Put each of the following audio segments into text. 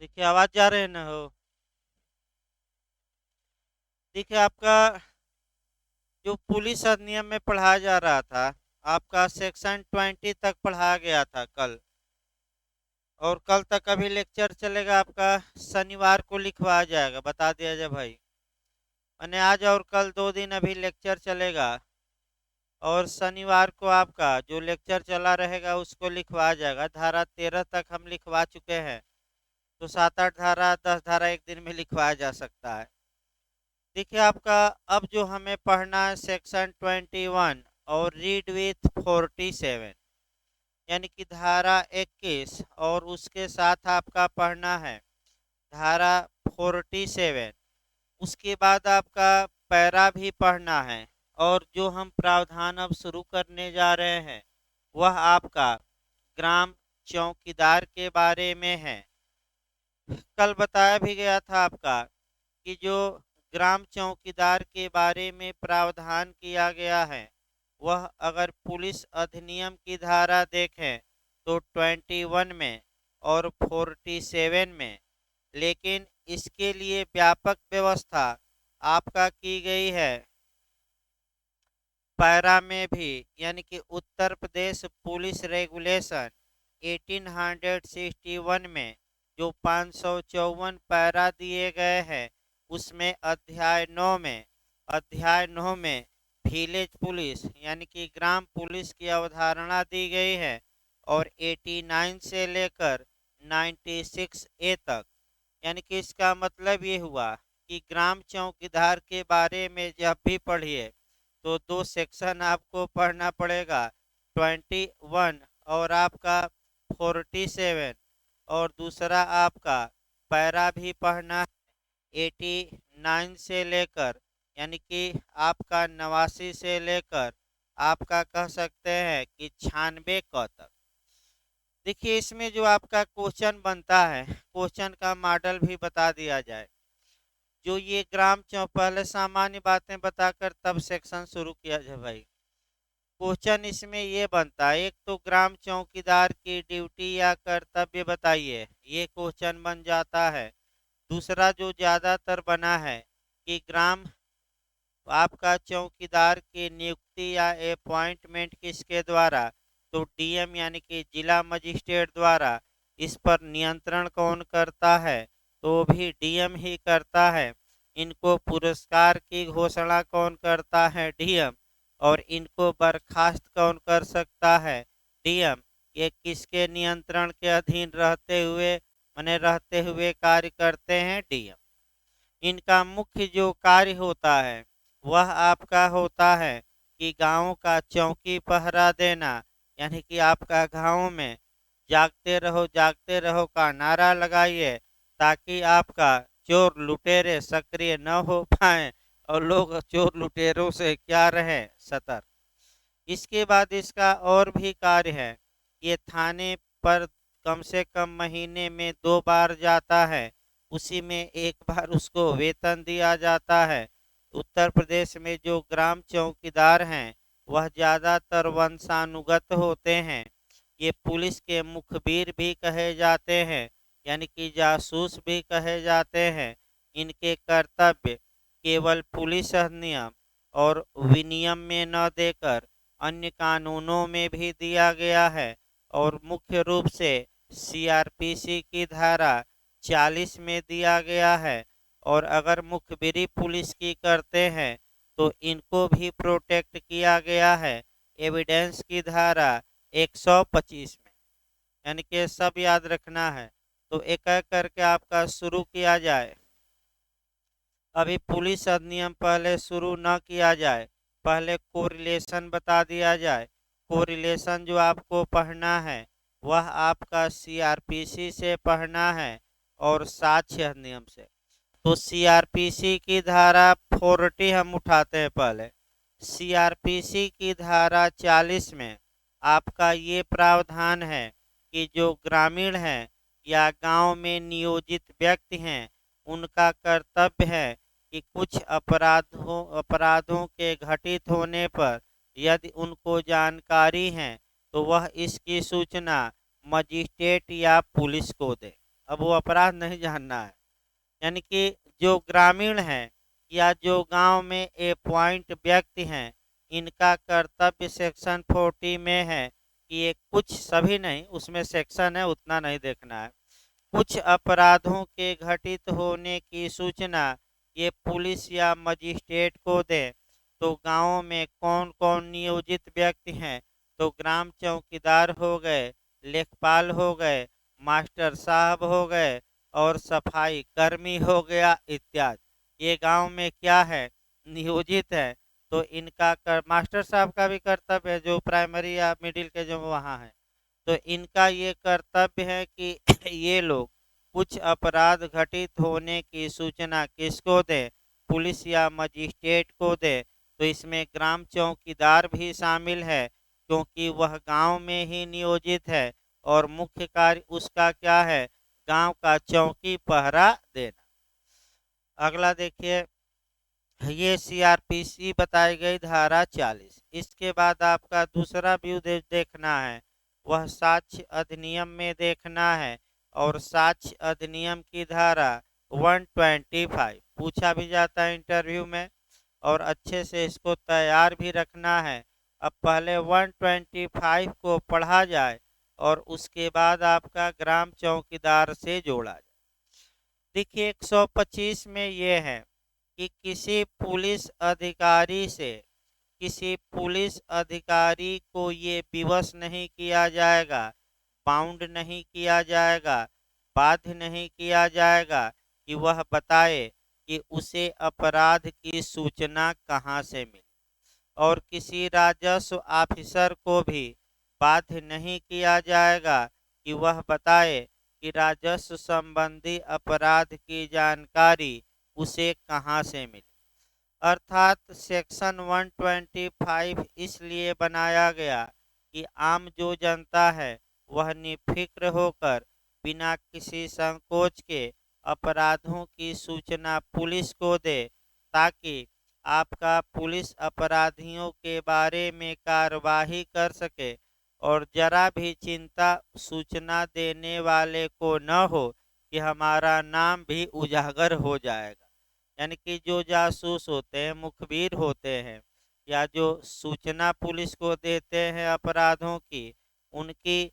देखिए, आवाज जा रहे हैं ना हो। देखिए, आपका जो पुलिस अधिनियम में पढ़ाया जा रहा था, आपका सेक्शन 20 तक पढ़ाया गया था कल। और कल तक अभी लेक्चर चलेगा आपका। शनिवार को लिखवाया जाएगा, बता दिया जाए भाई। मैंने आज और कल 2 दिन अभी लेक्चर चलेगा। और शनिवार को आपका जो लेक्चर चला रहेगा उसको लिखवाया जाएगा। धारा 13 तक हम लिखवा चुके हैं। तो 7 8 धारा 10 धारा एक दिन में लिखवाया जा सकता है। देखिए, आपका अब जो हमें पढ़ना है सेक्शन 21 और रीड विथ 47, यानी कि धारा 21, और उसके साथ आपका पढ़ना है धारा 47। उसके बाद आपका पैरा भी पढ़ना है। और जो हम प्रावधान अब शुरू करने जा रहे हैं वह आपका ग्राम चौकीदार के बारे में है। कल बताया भी गया था आपका कि जो ग्राम चौकीदार के बारे में प्रावधान किया गया है वह अगर पुलिस अधिनियम की धारा देखें तो 21 में और 47 में। लेकिन इसके लिए व्यापक व्यवस्था आपका की गई है पैरा में भी, यानी कि उत्तर प्रदेश पुलिस रेगुलेशन 1861 में जो 554 पैरा दिए गए हैं उसमें अध्याय 9 में विलेज पुलिस यानी कि ग्राम पुलिस की अवधारणा दी गई है। और 89 से लेकर 96 ए तक, यानी कि इसका मतलब ये हुआ कि ग्राम चौकीदार के बारे में जब भी पढ़िए तो दो सेक्शन आपको पढ़ना पड़ेगा, 21 और आपका 47। और दूसरा आपका पैरा भी पढ़ना है 89 से लेकर, यानी कि आपका 89 से लेकर आपका कह सकते हैं कि 96 क तक। देखिए, इसमें जो आपका क्वेश्चन बनता है, क्वेश्चन का मॉडल भी बता दिया जाए। जो ये ग्राम चौक, पहले सामान्य बातें बताकर तब सेक्शन शुरू किया जाए भाई। क्वेश्चन इसमें ये बनता है, एक तो ग्राम चौकीदार की ड्यूटी या कर्तव्य बताइए, ये क्वेश्चन बन जाता है। दूसरा जो ज्यादातर बना है कि ग्राम आपका चौकीदार की नियुक्ति या अपॉइंटमेंट किसके द्वारा, तो डीएम यानी कि जिला मजिस्ट्रेट द्वारा। इस पर नियंत्रण कौन करता है, तो भी डीएम ही करता है। इनको पुरस्कार की घोषणा कौन करता है, डीएम। और इनको बर्खास्त कौन कर सकता है, डीएम। ये किसके नियंत्रण के अधीन रहते हुए, माने रहते हुए कार्य करते हैं, डीएम। इनका मुख्य जो कार्य होता है वह आपका होता है कि गांव का चौकी पहरा देना, यानी कि आपका गांव में जागते रहो का नारा लगाइए ताकि आपका चोर लुटेरे सक्रिय न हो पाए और लोग चोर लुटेरों से क्या रहे, सतर्क। इसके बाद इसका और भी कार्य है। ये थाने पर कम से कम महीने में 2 बार जाता है। उसी में एक बार उसको वेतन दिया जाता है। उत्तर प्रदेश में जो ग्राम चौकीदार हैं वह ज़्यादातर वंशानुगत होते हैं। ये पुलिस के मुखबिर भी कहे जाते हैं, यानी कि जासूस भी कहे जाते हैं। इनके कर्तव्य केवल पुलिस अधिनियम और विनियम में न देकर अन्य कानूनों में भी दिया गया है। और मुख्य रूप से सीआरपीसी की धारा 40 में दिया गया है। और अगर मुखबिरी पुलिस की करते हैं तो इनको भी प्रोटेक्ट किया गया है एविडेंस की धारा 125 में। यानी कि सब याद रखना है। तो एक एक करके आपका शुरू किया जाए। अभी पुलिस अधिनियम पहले शुरू न किया जाए, पहले कोरिलेशन बता दिया जाए। कोरिलेशन जो आपको पढ़ना है वह आपका सीआरपीसी से पढ़ना है और साक्ष्य अधिनियम से। तो सीआरपीसी की धारा 40 हम उठाते हैं पहले। सीआरपीसी की धारा 40 में आपका ये प्रावधान है कि जो ग्रामीण हैं या गांव में नियोजित व्यक्ति हैं उनका कर्तव्य है कि कुछ अपराधों के घटित होने पर यदि उनको जानकारी है तो वह इसकी सूचना मजिस्ट्रेट या पुलिस को दे। अब वो अपराध नहीं जानना है। यानी कि जो ग्रामीण हैं या जो गांव में ए पॉइंट व्यक्ति हैं, इनका कर्तव्य सेक्शन 40 में है कि ये कुछ, सभी नहीं, उसमें सेक्शन है उतना नहीं देखना है, कुछ अपराधों के घटित होने की सूचना ये पुलिस या मजिस्ट्रेट को दें। तो गांवों में कौन कौन नियोजित व्यक्ति हैं? तो ग्राम चौकीदार हो गए, लेखपाल हो गए, मास्टर साहब हो गए और सफाई कर्मी हो गया इत्यादि। ये गांव में क्या है? नियोजित है। तो इनका मास्टर साहब का भी कर्तव्य है जो प्राइमरी या मिडिल के जो वहाँ है, तो इनका ये कर्तव्य है कि ये लोग कुछ अपराध घटित होने की सूचना किसको दें? पुलिस या मजिस्ट्रेट को दें। तो इसमें ग्राम चौकीदार भी शामिल है, क्योंकि वह गांव में ही नियोजित है और मुख्य कार्य उसका क्या है? गांव का चौकी पहरा देना। अगला देखिए, ये सीआरपीसी बताई गई धारा 40। इसके बाद आपका दूसरा व्यू देखना है, वह साक्ष्य अधिनियम में देखना है। और साक्ष्य अधिनियम की धारा 125 पूछा भी जाता है इंटरव्यू में, और अच्छे से इसको तैयार भी रखना है। अब पहले 125 को पढ़ा जाए और उसके बाद आपका ग्राम चौकीदार से जोड़ा जाए। देखिए 125 में ये है कि किसी पुलिस अधिकारी को ये विवश नहीं किया जाएगा, बाउंड नहीं किया जाएगा, बाध्य नहीं किया जाएगा कि वह बताए कि उसे अपराध की सूचना कहाँ से मिली। और किसी राजस्व ऑफिसर को भी बाध्य नहीं किया जाएगा कि वह बताए कि राजस्व संबंधी अपराध की जानकारी उसे कहाँ से मिली। अर्थात सेक्शन 125 इसलिए बनाया गया कि आम जो जनता है वह निफिक्र होकर बिना किसी संकोच के अपराधों की सूचना पुलिस को दे, ताकि आपका पुलिस अपराधियों के बारे में कार्यवाही कर सके और जरा भी चिंता सूचना देने वाले को न हो कि हमारा नाम भी उजागर हो जाएगा। यानी कि जो जासूस होते हैं, मुखबिर होते हैं, या जो सूचना पुलिस को देते हैं अपराधों की, उनकी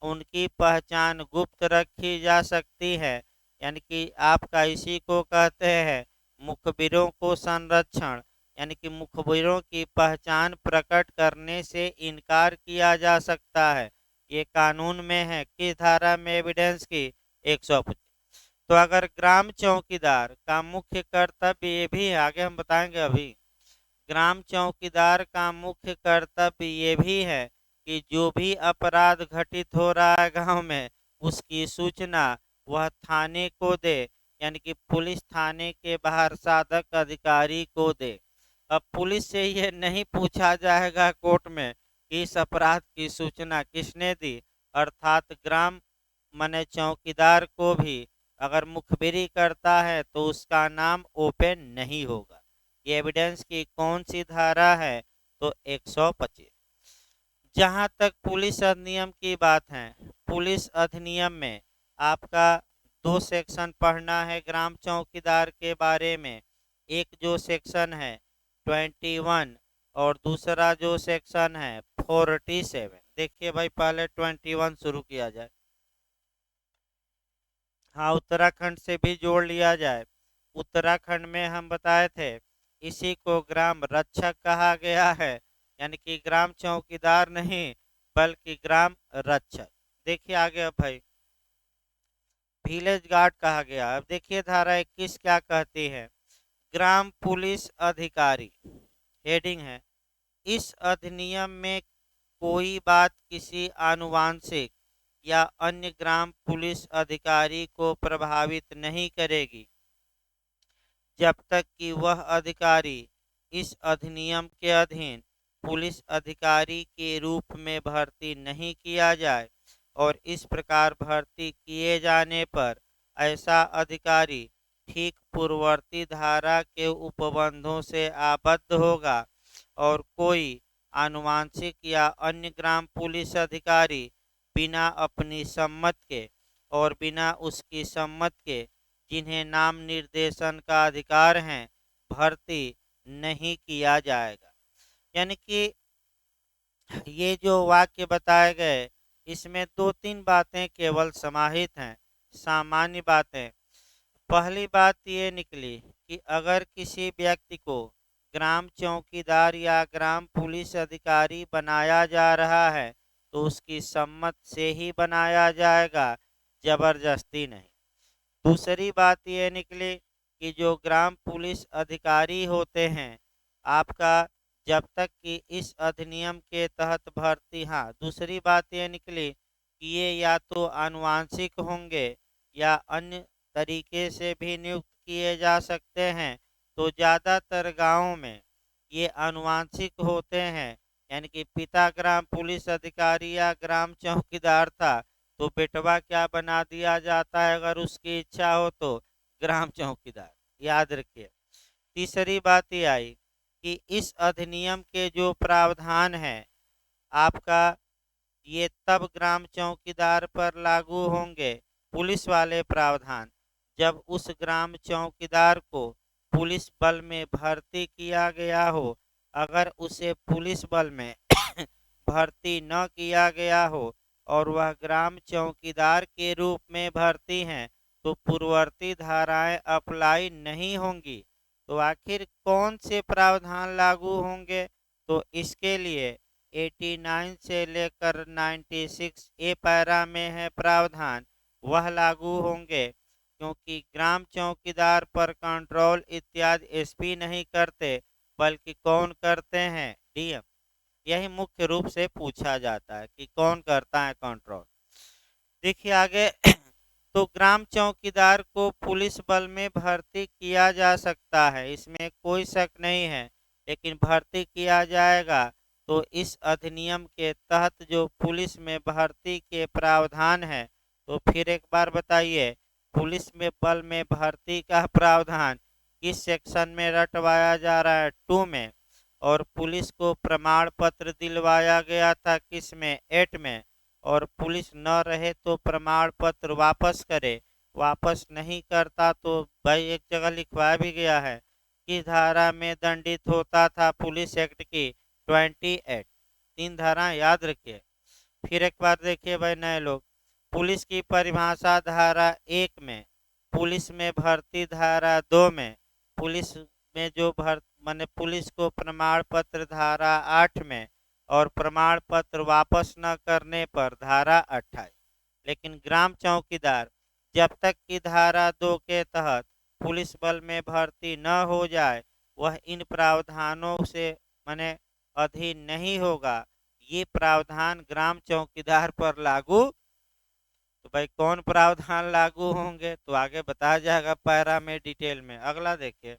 उनकी पहचान गुप्त रखी जा सकती है। यानी कि आपका इसी को कहते हैं मुखबिरों को संरक्षण। यानी कि मुखबिरों की पहचान प्रकट करने से इनकार किया जा सकता है। ये कानून में है, किस धारा में? एविडेंस की 125। तो अगर ग्राम चौकीदार का मुख्य कर्तव्य ये भी है, आगे हम बताएंगे अभी, ग्राम चौकीदार का मुख्य कर्तव्य ये भी है कि जो भी अपराध घटित हो रहा है गांव में, उसकी सूचना वह थाने को दे। यानी कि पुलिस थाने के बाहर साधक अधिकारी को दे। अब पुलिस से ये नहीं पूछा जाएगा कोर्ट में कि इस अपराध की सूचना किसने दी। अर्थात ग्राम मने चौकीदार को भी अगर मुखबिरी करता है तो उसका नाम ओपन नहीं होगा। ये एविडेंस की कौन सी धारा है? तो 125। जहां तक पुलिस अधिनियम की बात है, पुलिस अधिनियम में आपका दो सेक्शन पढ़ना है ग्राम चौकीदार के बारे में। एक जो सेक्शन है 21 और दूसरा जो सेक्शन है 47। देखिए भाई, पहले 21 शुरू किया जाए। हाँ, उत्तराखंड से भी जोड़ लिया जाए। उत्तराखंड में हम बताए थे इसी को ग्राम रक्षक कहा गया है, यानी कि ग्राम चौकीदार नहीं बल्कि ग्राम रक्षक। देखिए आगे अब भाई, विलेज गार्ड कहा गया। अब देखिए धारा 21 क्या कहती है। ग्राम पुलिस अधिकारी, हेडिंग है, इस अधिनियम में कोई बात किसी आनुवांशिक या अन्य ग्राम पुलिस अधिकारी को प्रभावित नहीं करेगी जब तक कि वह अधिकारी इस अधिनियम के अधीन पुलिस अधिकारी के रूप में भर्ती नहीं किया जाए, और इस प्रकार भर्ती किए जाने पर ऐसा अधिकारी ठीक पूर्ववर्ती धारा के उपबंधों से आबद्ध होगा, और कोई आनुवांशिक या अन्य ग्राम पुलिस अधिकारी बिना अपनी सम्मत के और बिना उसकी सम्मति के, जिन्हें नाम निर्देशन का अधिकार है, भर्ती नहीं किया जाएगा। यानी कि ये जो वाक्य बताए गए, इसमें दो तीन बातें केवल समाहित हैं, सामान्य बातें। पहली बात ये निकली कि अगर किसी व्यक्ति को ग्राम चौकीदार या ग्राम पुलिस अधिकारी बनाया जा रहा है तो उसकी सम्मति से ही बनाया जाएगा, जबरदस्ती नहीं। दूसरी बात ये निकली कि जो ग्राम पुलिस अधिकारी होते हैं आपका, जब तक कि इस अधिनियम के तहत भर्ती, हाँ, दूसरी बात ये निकली कि ये या तो आनुवांशिक होंगे या अन्य तरीके से भी नियुक्त किए जा सकते हैं। तो ज़्यादातर गांवों में ये आनुवांशिक होते हैं, यानी कि पिता ग्राम पुलिस अधिकारी या ग्राम चौकीदार था तो बेटवा क्या बना दिया जाता है, अगर उसकी इच्छा हो तो ग्राम चौकीदार। याद रखिए। तीसरी बात ये आई कि इस अधिनियम के जो प्रावधान है आपका, ये तब ग्राम चौकीदार पर लागू होंगे, पुलिस वाले प्रावधान, जब उस ग्राम चौकीदार को पुलिस बल में भर्ती किया गया हो। अगर उसे पुलिस बल में भर्ती न किया गया हो और वह ग्राम चौकीदार के रूप में भर्ती हैं तो पूर्ववर्ती धाराएं अप्लाई नहीं होंगी। तो आखिर कौन से प्रावधान लागू होंगे? तो इसके लिए 89 से लेकर 96 ए पैरा में है प्रावधान, वह लागू होंगे, क्योंकि ग्राम चौकीदार पर कंट्रोल इत्यादि एसपी नहीं करते, बल्कि कौन करते हैं? डीएम। यही मुख्य रूप से पूछा जाता है कि कौन करता है कंट्रोल। देखिए आगे तो ग्राम चौकीदार को पुलिस बल में भर्ती किया जा सकता है, इसमें कोई शक नहीं है, लेकिन भर्ती किया जाएगा तो इस अधिनियम के तहत जो पुलिस में भर्ती के प्रावधान है। तो फिर एक बार बताइए, पुलिस में बल में भर्ती का प्रावधान किस सेक्शन में रटवाया जा रहा है? 2 में। और पुलिस को प्रमाण पत्र दिलवाया गया था किस में? 8 में। और पुलिस न रहे तो प्रमाण पत्र वापस करे, वापस नहीं करता तो भाई एक जगह लिखवाया भी गया है किस धारा में दंडित होता था? पुलिस एक्ट की 28। 3 धारा याद रखिए। फिर एक बार देखिए भाई नए लोग, पुलिस की परिभाषा धारा 1 में, पुलिस में भर्ती धारा 2 में, पुलिस में जो माने पुलिस को प्रमाण पत्र धारा 8 में, और प्रमाण पत्र वापस न करने पर धारा 28। लेकिन ग्राम चौकीदार जब तक कि धारा 2 के तहत पुलिस बल में भर्ती न हो जाए वह इन प्रावधानों से माने अधीन नहीं होगा। ये प्रावधान ग्राम चौकीदार पर लागू, तो भाई कौन प्रावधान लागू होंगे तो आगे बताया जाएगा पैरा में डिटेल में। अगला देखिए,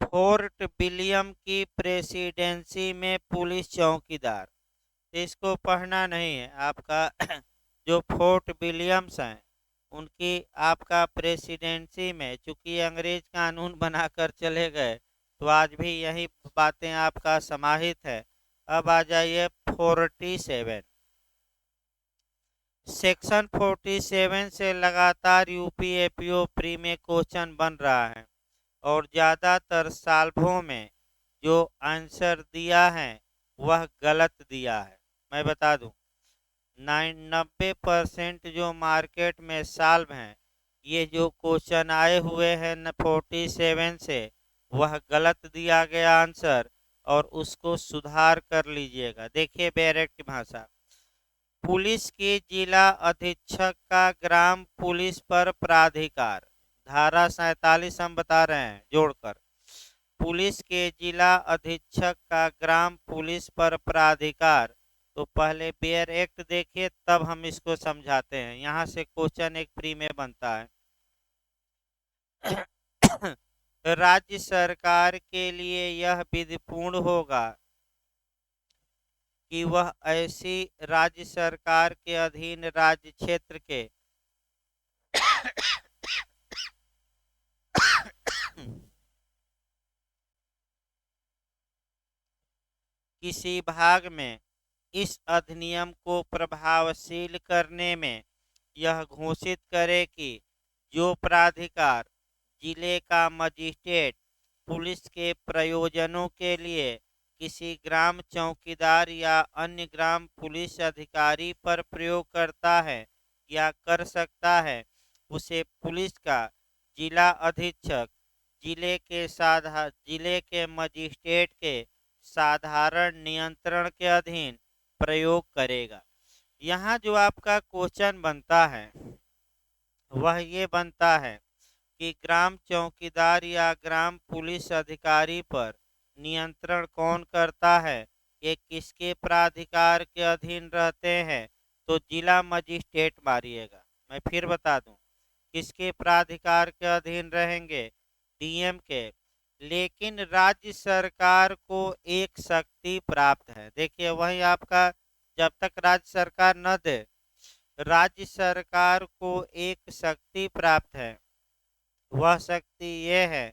फोर्ट विलियम की प्रेसिडेंसी में पुलिस चौकीदार। तो इसको पढ़ना नहीं है आपका जो फोर्ट विलियम्स हैं उनकी आपका प्रेसिडेंसी में, चूंकि अंग्रेज कानून बनाकर चले गए तो आज भी यही बातें आपका समाहित है। अब आ जाइए 47। सेक्शन 47 से लगातार यूपीएपीओ प्री में क्वेश्चन बन रहा है और ज़्यादातर साल्वों में जो आंसर दिया है वह गलत दिया है। मैं बता दूं, 90% जो मार्केट में साल्व हैं, ये जो क्वेश्चन आए हुए हैं 47 से वह गलत दिया गया आंसर, और उसको सुधार कर लीजिएगा। देखिए बैरेक्ट की भाषा, पुलिस के जिला अधीक्षक का ग्राम पुलिस पर प्राधिकार, धारा 47 हम बता रहे हैं जोड़कर, पुलिस के जिला अधीक्षक का ग्राम पुलिस पर प्राधिकार। तो पहले बेयर एक्ट देखिए तब हम इसको समझाते हैं, यहाँ से क्वेश्चन एक प्री में बनता है। राज्य सरकार के लिए यह विधिपूर्ण होगा कि वह ऐसी राज्य सरकार के अधीन राज्य क्षेत्र के किसी भाग में इस अधिनियम को प्रभावशील करने में यह घोषित करे कि जो प्राधिकार जिले का मजिस्ट्रेट पुलिस के प्रयोजनों के लिए किसी ग्राम चौकीदार या अन्य ग्राम पुलिस अधिकारी पर प्रयोग करता है या कर सकता है, उसे पुलिस का जिला अधीक्षक जिले के मजिस्ट्रेट के साधारण नियंत्रण के अधीन प्रयोग करेगा। यहाँ जो आपका क्वेश्चन बनता है वह ये बनता है कि ग्राम चौकीदार या ग्राम पुलिस अधिकारी पर नियंत्रण कौन करता है, ये किसके प्राधिकार के अधीन रहते हैं, तो जिला मजिस्ट्रेट मारिएगा। मैं फिर बता दूं, किसके प्राधिकार के अधीन रहेंगे, डीएम के। लेकिन राज्य सरकार को एक शक्ति प्राप्त है। देखिए वही आपका, जब तक राज्य सरकार न दे, राज्य सरकार को एक शक्ति प्राप्त है। वह शक्ति ये है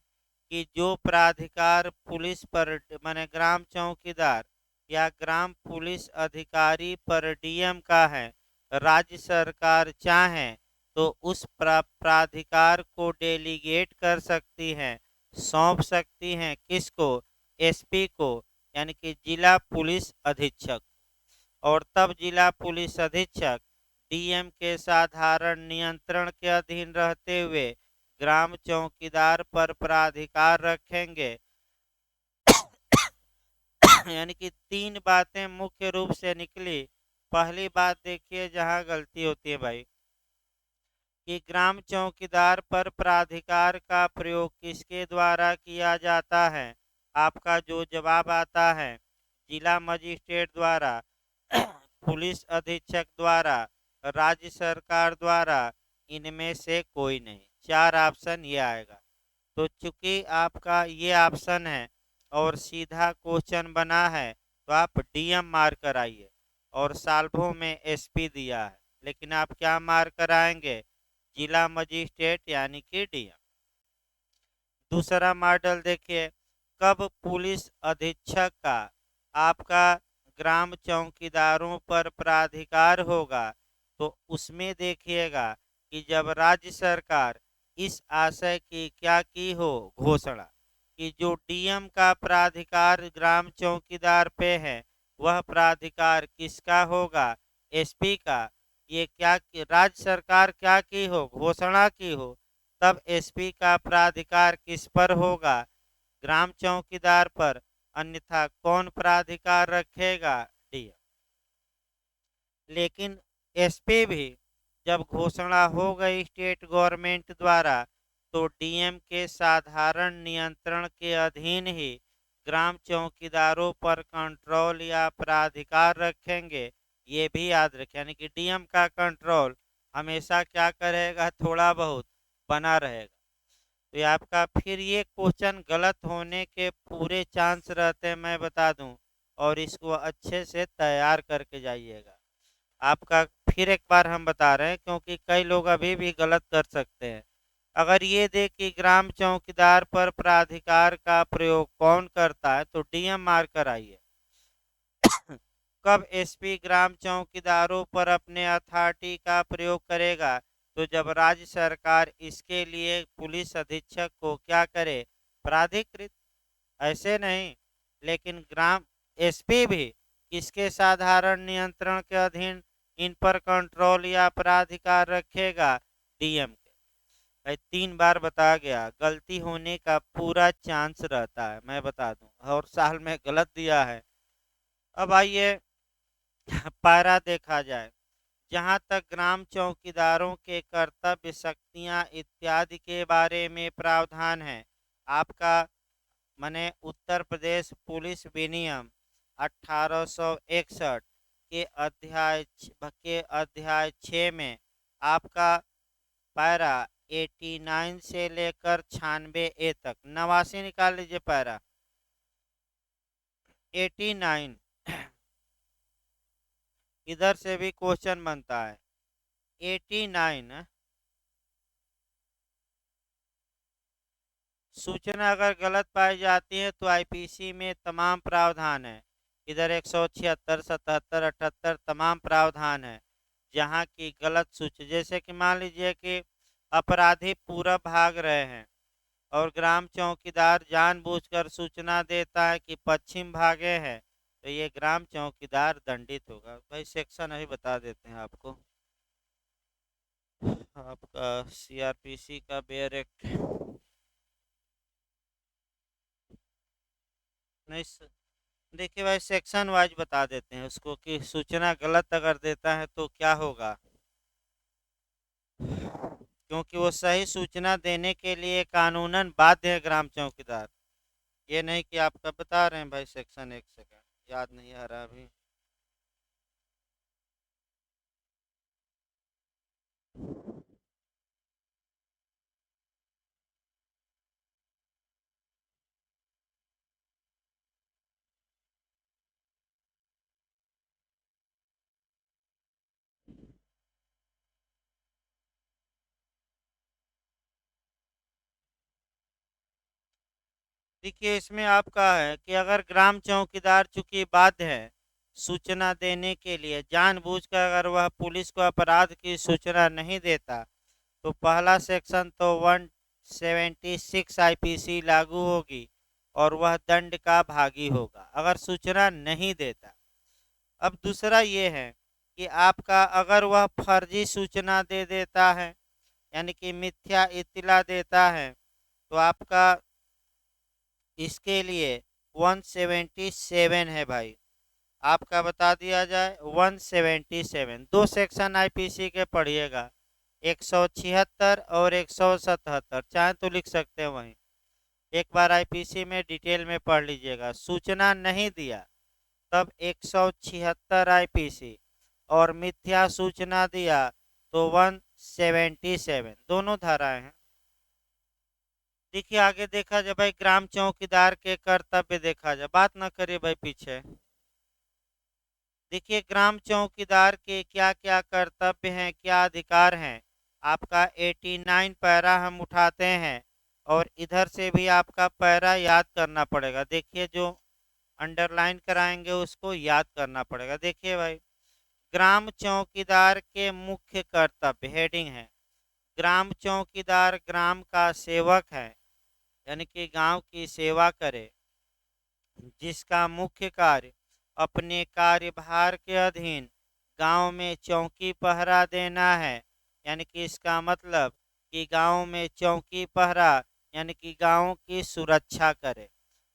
कि जो प्राधिकार पुलिस पर माने ग्राम चौकीदार या ग्राम पुलिस अधिकारी पर डीएम का है, राज्य सरकार चाहे तो उस प्राधिकार को डेलीगेट कर सकती है, सौंप सकती हैं। किसको, एसपी को, यानी कि जिला पुलिस अधीक्षक। और तब जिला पुलिस अधीक्षक डीएम के साधारण नियंत्रण के अधीन रहते हुए ग्राम चौकीदार पर प्राधिकार रखेंगे। यानी कि तीन बातें मुख्य रूप से निकली। पहली बात देखिए जहां गलती होती है भाई, कि ग्राम चौकीदार पर प्राधिकार का प्रयोग किसके द्वारा किया जाता है। आपका जो जवाब आता है, जिला मजिस्ट्रेट द्वारा, पुलिस अधीक्षक द्वारा, राज्य सरकार द्वारा, इनमें से कोई नहीं। चार ऑप्शन ये आएगा। तो चूंकि आपका ये ऑप्शन है और सीधा क्वेश्चन बना है, तो आप डीएम मार कर आइए। और साल्वो में एसपी दिया है, लेकिन आप क्या मार कर आएंगे, जिला मजिस्ट्रेट यानी कि डीएम। दूसरा मॉडल देखिए, कब पुलिस अधीक्षक का आपका ग्राम चौकीदारों पर प्राधिकार होगा, तो उसमें देखिएगा कि जब राज्य सरकार इस आशय की क्या की हो घोषणा, कि जो डीएम का प्राधिकार ग्राम चौकीदार पे है, वह प्राधिकार किसका होगा, एसपी का। ये क्या राज्य सरकार क्या की हो, घोषणा की हो, तब एसपी का प्राधिकार किस पर होगा, ग्राम चौकीदार पर। अन्यथा कौन प्राधिकार रखेगा, डीएम। लेकिन एसपी भी जब घोषणा हो गई स्टेट गवर्नमेंट द्वारा, तो डीएम के साधारण नियंत्रण के अधीन ही ग्राम चौकीदारों पर कंट्रोल या प्राधिकार रखेंगे। ये भी याद रखें, यानी कि डीएम का कंट्रोल हमेशा क्या करेगा, थोड़ा बहुत बना रहेगा। तो ये आपका फिर ये क्वेश्चन गलत होने के पूरे चांस रहते हैं, मैं बता दूं। और इसको अच्छे से तैयार करके जाइएगा। आपका फिर एक बार हम बता रहे हैं, क्योंकि कई लोग अभी भी गलत कर सकते हैं। अगर ये दे कि ग्राम चौकीदार पर प्राधिकार का प्रयोग कौन करता है, तो डीएम मार कर आइए। कब एसपी ग्राम चौकीदारों पर अपने अथॉरिटी का प्रयोग करेगा, तो जब राज्य सरकार इसके लिए पुलिस अधीक्षक को क्या करे, प्राधिकृत। ऐसे नहीं, लेकिन ग्राम एसपी भी किसके साधारण नियंत्रण के अधीन इन पर कंट्रोल या प्राधिकार रखेगा, डीएम के। भाई 3 बार बता गया, गलती होने का पूरा चांस रहता है, मैं बता दूं, और साल में गलत दिया है। अब आइए पारा देखा जाए। जहाँ तक ग्राम चौकीदारों के कर्तव्य, शक्तियाँ इत्यादि के बारे में प्रावधान है, आपका माने उत्तर प्रदेश पुलिस विनियम 1861 के अध्याय 6 में आपका पैरा 89 से लेकर 96A तक, 89 निकाल लीजिए, पैरा 89। इधर से भी क्वेश्चन बनता है 89। सूचना अगर गलत पाई जाती है तो आईपीसी में तमाम प्रावधान है। इधर 176, 77, 78 तमाम प्रावधान है। जहाँ की गलत सूचना, जैसे कि मान लीजिए कि अपराधी पूरब भाग रहे हैं और ग्राम चौकीदार जानबूझकर सूचना देता है कि पश्चिम भागे हैं, तो ये ग्राम चौकीदार दंडित होगा। भाई सेक्शन अभी बता देते हैं आपको। आपका सीआरपीसी का बेयर एक्ट नहीं देखिए भाई, सेक्शन वाइज बता देते हैं उसको कि सूचना गलत अगर देता है तो क्या होगा। क्योंकि वो सही सूचना देने के लिए कानूनन बाध्य है ग्राम चौकीदार। ये नहीं कि आप कब बता रहे हैं भाई, सेक्शन एक सेकंड याद नहीं आ रहा अभी। देखिए इसमें आपका है कि अगर ग्राम चौकीदार चूंकि बाध्य है सूचना देने के लिए, जानबूझकर अगर वह पुलिस को अपराध की सूचना नहीं देता, तो पहला सेक्शन तो 176 आईपीसी लागू होगी और वह दंड का भागी होगा अगर सूचना नहीं देता। अब दूसरा ये है कि आपका अगर वह फर्जी सूचना दे देता है, यानी कि मिथ्या इत्तला देता है, तो आपका इसके लिए 177 है भाई। आपका बता दिया जाए 177, दो सेक्शन आईपीसी के पढ़िएगा, 176 और 177, चाहे तो लिख सकते हैं वहीं। एक बार आईपीसी में डिटेल में पढ़ लीजिएगा। सूचना नहीं दिया तब 176 आईपीसी, और मिथ्या सूचना दिया तो 177, दोनों धाराएं हैं। देखिए आगे देखा जाए भाई, ग्राम चौकीदार के कर्तव्य देखा जाए, बात ना करिए भाई पीछे। देखिए ग्राम चौकीदार के क्या क्या कर्तव्य हैं, क्या अधिकार हैं। आपका 89 पैरा हम उठाते हैं और इधर से भी आपका पैरा याद करना पड़ेगा। देखिए जो अंडरलाइन कराएंगे उसको याद करना पड़ेगा। देखिए भाई, ग्राम चौकीदार के मुख्य कर्तव्य हेडिंग है, ग्राम चौकीदार ग्राम का सेवक है, यानी कि गांव की सेवा करे, जिसका मुख्य कार्य अपने कार्यभार के अधीन गांव में चौकी पहरा देना है। यानी कि इसका मतलब कि गांव में चौकी पहरा यानी कि गांव की सुरक्षा करे,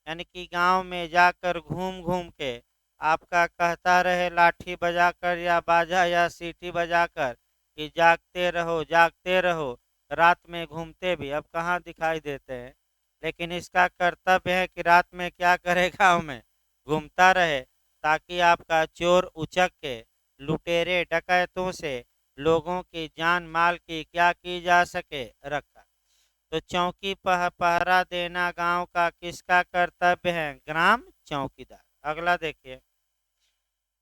यानी कि गांव में जाकर घूम घूम के आपका कहता रहे लाठी बजाकर या बाजा या सीटी बजाकर कि जागते रहो। रात में घूमते भी अब कहाँ दिखाई देते हैं, लेकिन इसका कर्तव्य है कि रात में क्या करे, गाँव में घूमता रहे, ताकि आपका चोर उचक के लुटेरे डकैतों से लोगों की जान माल की क्या की जा सके रखा। तो चौकी पहरा देना गांव का किसका कर्तव्य है, ग्राम चौकीदार। अगला देखिए,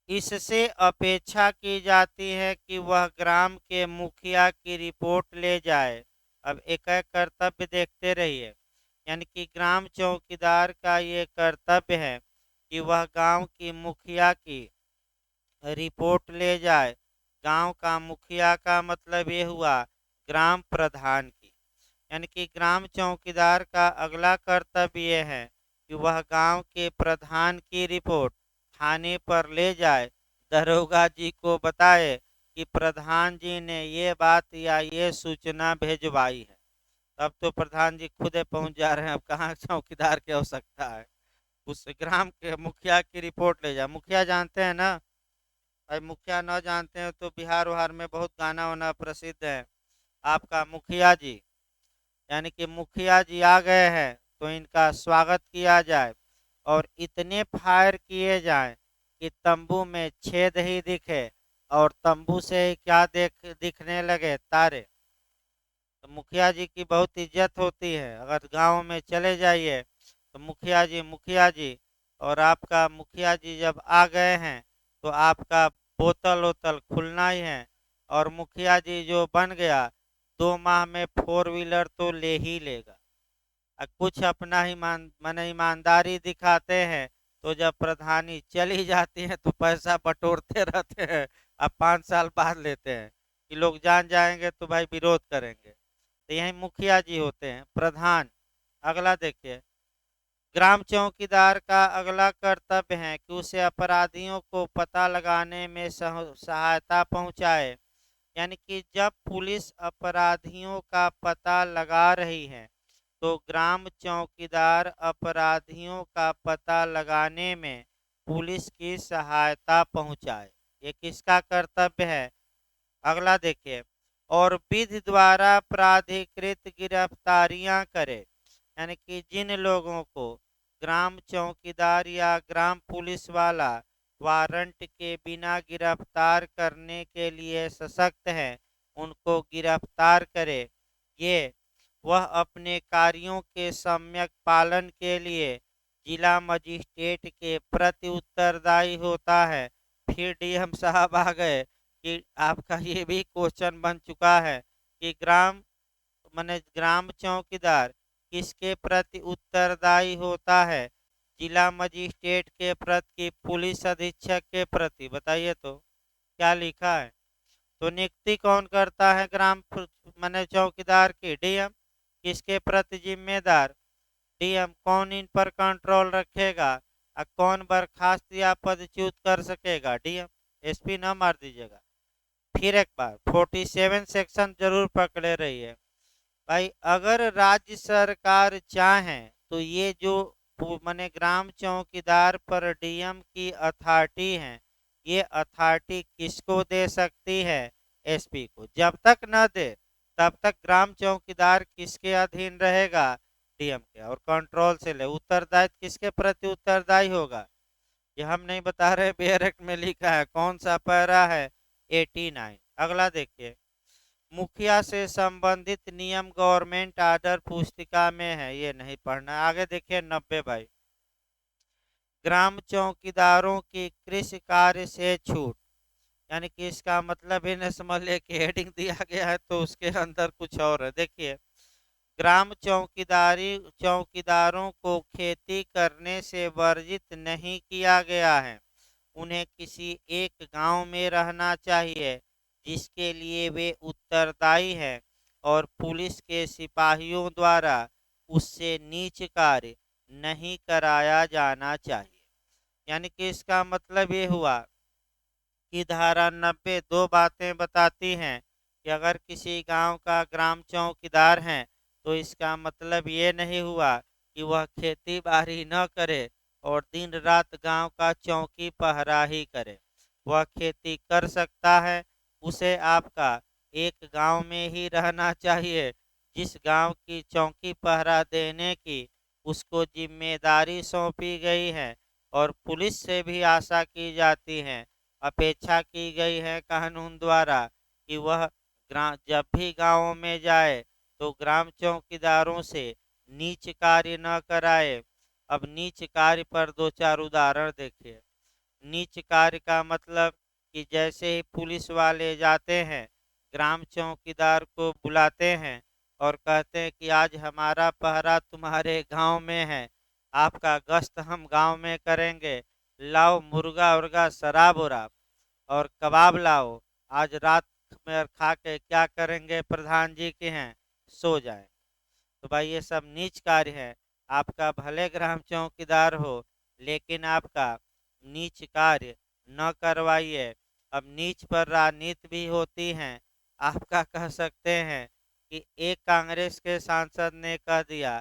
इससे अपेक्षा की जाती है कि वह ग्राम के मुखिया की रिपोर्ट ले जाए। अब एक एक कर्तव्य देखते रहिए, यानी कि ग्राम चौकीदार का ये कर्तव्य है कि वह गांव की मुखिया की रिपोर्ट ले जाए। गांव का मुखिया का मतलब ये हुआ ग्राम प्रधान की, यानी कि ग्राम चौकीदार का अगला कर्तव्य ये है कि वह गांव के प्रधान की रिपोर्ट थाने पर ले जाए, दरोगा जी को बताए कि प्रधान जी ने ये बात या ये सूचना भेजवाई है। तब तो प्रधान जी खुद पहुंच जा रहे हैं, अब कहाँ चौकीदार की आवश्यकता है। उस ग्राम के मुखिया की रिपोर्ट ले जाए। मुखिया जानते हैं ना भाई, मुखिया न जानते हैं तो बिहार उहार में बहुत गाना वाना प्रसिद्ध है। आपका मुखिया जी, यानी कि मुखिया जी आ गए हैं तो इनका स्वागत किया जाए और इतने फायर किए जाएं कि तंबू में छेद ही दिखे और तंबू से ही क्या दिखने लगे, तारे। तो मुखिया जी की बहुत इज्जत होती है। अगर गांव में चले जाइए तो मुखिया जी, और आपका मुखिया जी जब आ गए हैं तो आपका बोतल वोतल खुलना ही है। और मुखिया जी जो बन गया 2 माह में 4 व्हीलर तो ले ही लेगा। कुछ अपना ही मन ईमानदारी दिखाते हैं, तो जब प्रधानी चली जाती है तो पैसा बटोरते रहते हैं अब 5 साल बाद लेते हैं कि लोग जान जाएंगे तो भाई विरोध करेंगे। तो यही मुखिया जी होते हैं, प्रधान। अगला देखिए, ग्राम चौकीदार का अगला कर्तव्य है कि उसे अपराधियों को पता लगाने में सहायता पहुंचाए। यानी कि जब पुलिस अपराधियों का पता लगा रही है तो ग्राम चौकीदार अपराधियों का पता लगाने में पुलिस की सहायता पहुंचाए। ये किसका कर्तव्य है? अगला देखिए, और विधि द्वारा प्राधिकृत गिरफ्तारियां करे। यानी कि जिन लोगों को ग्राम चौकीदार या ग्राम पुलिस वाला वारंट के बिना गिरफ्तार करने के लिए सशक्त है, उनको गिरफ्तार करे। ये वह अपने कार्यों के सम्यक पालन के लिए जिला मजिस्ट्रेट के प्रति उत्तरदायी होता है। फिर डीएम साहब आ गए कि आपका ये भी क्वेश्चन बन चुका है कि ग्राम चौकीदार किसके प्रति उत्तरदायी होता है? जिला मजिस्ट्रेट के प्रति, पुलिस अधीक्षक के प्रति? बताइए तो क्या लिखा है। तो नियुक्ति कौन करता है ग्राम चौकीदार की? डीएम। किसके प्रति जिम्मेदार? डीएम। कौन इन पर कंट्रोल रखेगा और कौन बर्खास्त या पदच्युत कर सकेगा? डीएम। एसपी न मार दीजिएगा। फिर एक बार 47 सेक्शन जरूर पकड़े रहिए भाई। अगर राज्य सरकार चाहे तो ये जो ग्राम चौकीदार पर डीएम की अथॉरिटी है, ये अथॉरिटी किसको दे सकती है? एसपी को। जब तक न दे तब तक ग्राम चौकीदार किसके अधीन रहेगा? डीएम के। और कंट्रोल से ले, उत्तरदायित्व किसके प्रति उत्तरदायी होगा? ये हम नहीं बता रहे, बेयर एक्ट में लिखा है। कौन सा पैरा है? 89। अगला देखिए, मुखिया से संबंधित नियम गवर्नमेंट आर्डर पुस्तिका में है, ये नहीं पढ़ना। आगे देखिए 90 भाई, ग्राम चौकीदारों की कृषि कार्य से छूट। यानी कि इसका मतलब इन्हें समझ ले कि हेडिंग दिया गया है तो उसके अंदर कुछ और है। देखिए, ग्राम चौकीदारों को खेती करने से वर्जित नहीं किया गया है। उन्हें किसी एक गांव में रहना चाहिए जिसके लिए वे उत्तरदायी हैं और पुलिस के सिपाहियों द्वारा उससे नीच कार्य नहीं कराया जाना चाहिए। यानी कि इसका मतलब ये हुआ कि धारा 90 दो बातें बताती हैं कि अगर किसी गांव का ग्राम चौकीदार है तो इसका मतलब ये नहीं हुआ कि वह खेती बाड़ी न करे और दिन रात गांव का चौकी पहरा ही करे। वह खेती कर सकता है। उसे आपका एक गांव में ही रहना चाहिए। जिस गांव की चौकी पहरा देने की उसको जिम्मेदारी सौंपी गई है और पुलिस से भी आशा की जाती है, अपेक्षा की गई है कानून द्वारा कि वह जब भी गांवों में जाए तो ग्राम चौकीदारों से नीच कार्य न कराए। अब नीच कार्य पर दो चार उदाहरण देखिए। नीच कार्य का मतलब कि जैसे ही पुलिस वाले जाते हैं, ग्राम चौकीदार को बुलाते हैं और कहते हैं कि आज हमारा पहरा तुम्हारे गांव में है, आपका गश्त हम गांव में करेंगे, लाओ मुर्गा उर्गा शराब उराब और कबाब लाओ, आज रात में खा के क्या करेंगे, प्रधान जी के हैं, सो जाए। तो भाई ये सब नीच कार्य है। आपका भले ग्राम चौकीदार हो लेकिन आपका नीच कार्य न करवाइए। अब नीच पर राजनीति भी होती है। आपका कह सकते हैं कि एक कांग्रेस के सांसद ने कह दिया